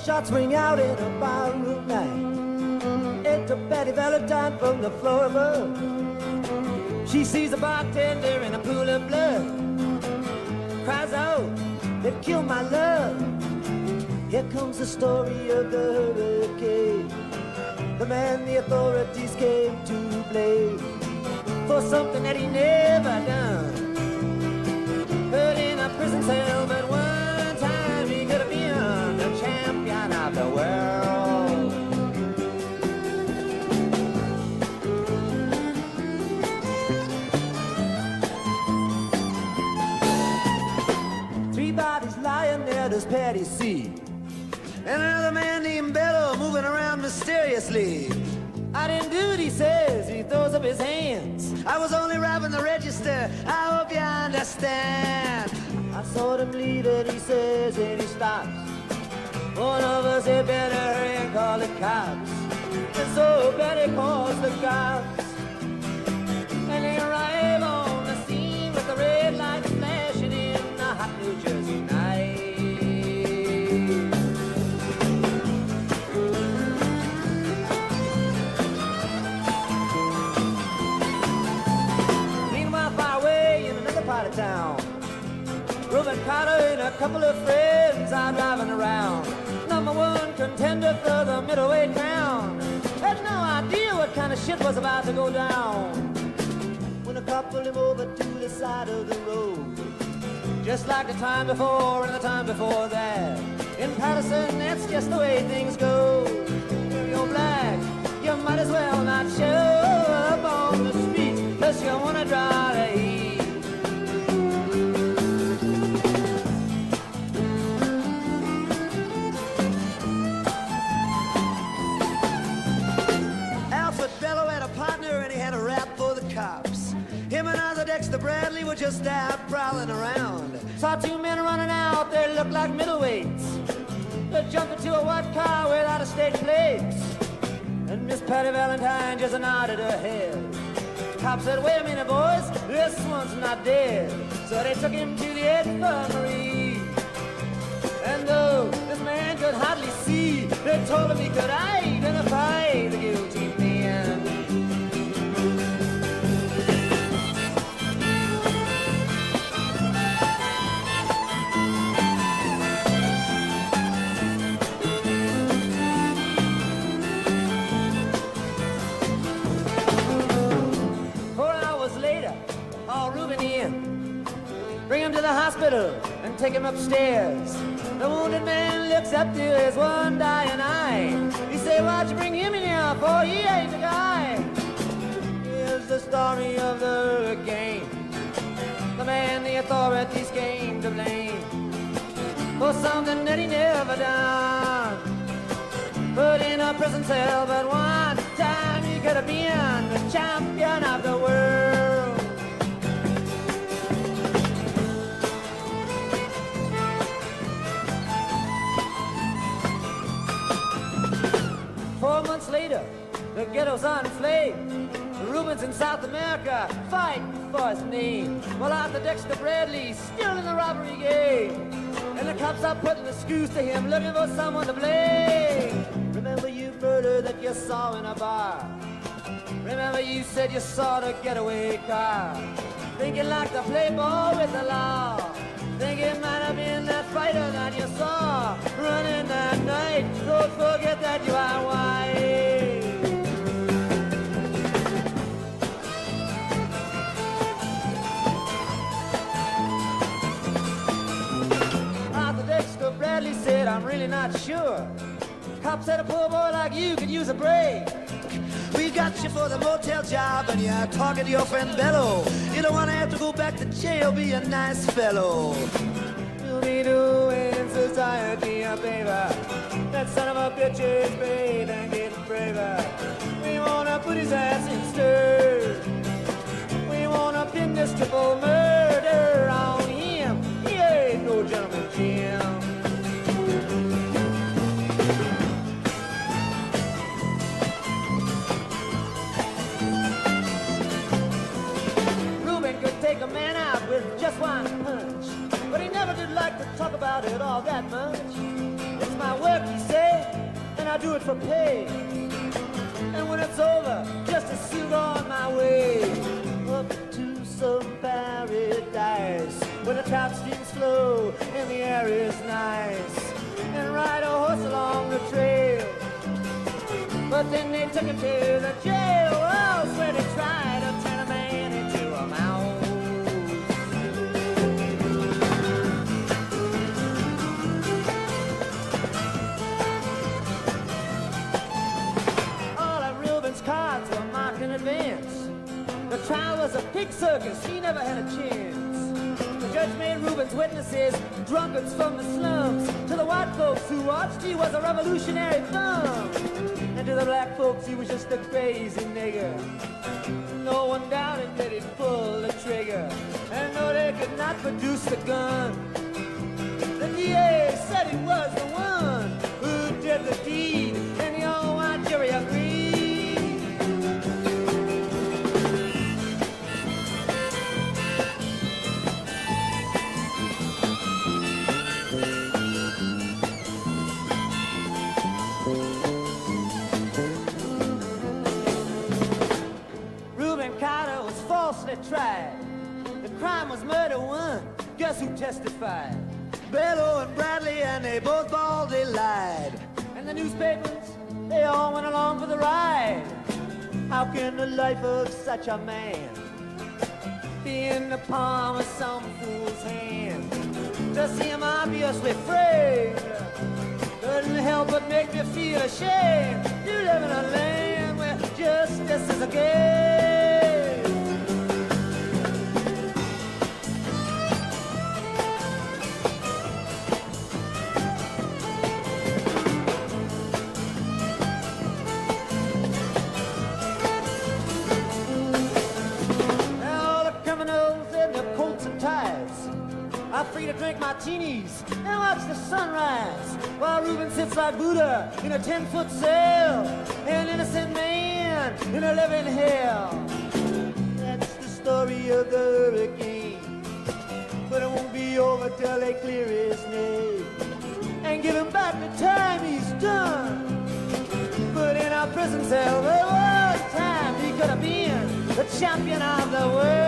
shots ring out in a barroom night. Enter Betty Valentine from the floor above. She sees a bartender in a pool of blood. Cries out, they've killed my love. Here comes the story of the hurricane. The man the authorities came to blame for something that he never done. Put in a prison cell, but one time he could have been the champion of the world. Three bodies lying there, does Patty see? And another man named Bello moving around mysteriously. I didn't do it, he says. He throws up his hands. I was only robbing the register. I hope you understand. I saw him leave it, he says, and he stops. One of us had better hurry and call the cops. And so Betty calls the cops. And they arrive on the scene with the red lights flashing in the hot New Jersey night. Part of town, Reuben Carter and a couple of friends are driving around. Number one contender for the middleweight crown. Had no idea what kind of shit was about to go down when a cop pulled him over to the side of the road. Just like the time before and the time before that. In Patterson, that's just the way things go. If you're black, you might as well not show up on the street unless you wanna draw the heat. Him and other Dexter Bradley were just out prowling around. Saw two men running out, they looked like middleweights. They jumped into a white car with out-of-state plates. And Miss Patty Valentine just nodded her head. Cop said, wait a minute, boys, this one's not dead. So they took him to the infirmary. And though this man could hardly see, they told him he could identify the guilty man. Bring him to the hospital and take him upstairs. The wounded man looks up to his one dying eye. He say, why'd you bring him in here for? He ain't the guy. Here's the story of the hurricane. The man the authorities came to blame for something that he never done. Put in a prison cell, but one time he could have been the champion of the world. 4 months later, the ghetto's on flame. The Rubens in South America fighting for his name. While Arthur Dexter Bradley's still in the robbery game. And the cops are putting the screws to him, looking for someone to blame. Remember you murder that you saw in a bar. Remember you said you saw the getaway car. Thinking like the playboy with the law. Think it might have been that fighter that you saw running that night. Don't forget that you are white. Arthur Dexter Bradley said, I'm really not sure. Cop said a poor boy like you could use a break. We got you for the motel job and you're talking to your friend Bello. You don't want to have to go back to jail, be a nice fellow. You'll be doing in society a favor. That son of a bitch is paid and getting braver. We want to put his ass in stir. We want to pin this triple murder on him. He ain't no gentleman, Jim. Take a man out with just one punch, but he never did like to talk about it all that much. It's my work, he said, and I do it for pay. And when it's over, just to suit on my way up to some paradise where the trout streams flow and the air is nice, and ride a horse along the trail. But then they took him to the jail, oh, where they tried to turn a man into a mouse. All of Reuben's cards were marked in advance. The trial was a pig circus, he never had a chance. The judge made Reuben's witnesses drunkards from the slums. To the white folks who watched, he was a revolutionary thumb. And to the black folks, he was just a crazy nigger. No one doubted that he'd pull the trigger. And no, they could not produce the gun. The DA said he was the one who did the deed, and the old white jury agreed. Tried. The crime was murder one. Guess who testified? Bello and Bradley, and they both baldly lied. And the newspapers, they all went along for the ride. How can the life of such a man be in the palm of some fool's hand? To see him obviously framed couldn't help but make me feel ashamed. You live in a land where justice is a game. I'm free to drink martinis and watch the sunrise, while Reuben sits like Buddha in a 10-foot cell, an innocent man in a living hell. That's the story of the hurricane, but it won't be over till they clear his name and give him back the time he's done. But in our prison cell, there was time he could have been the champion of the world.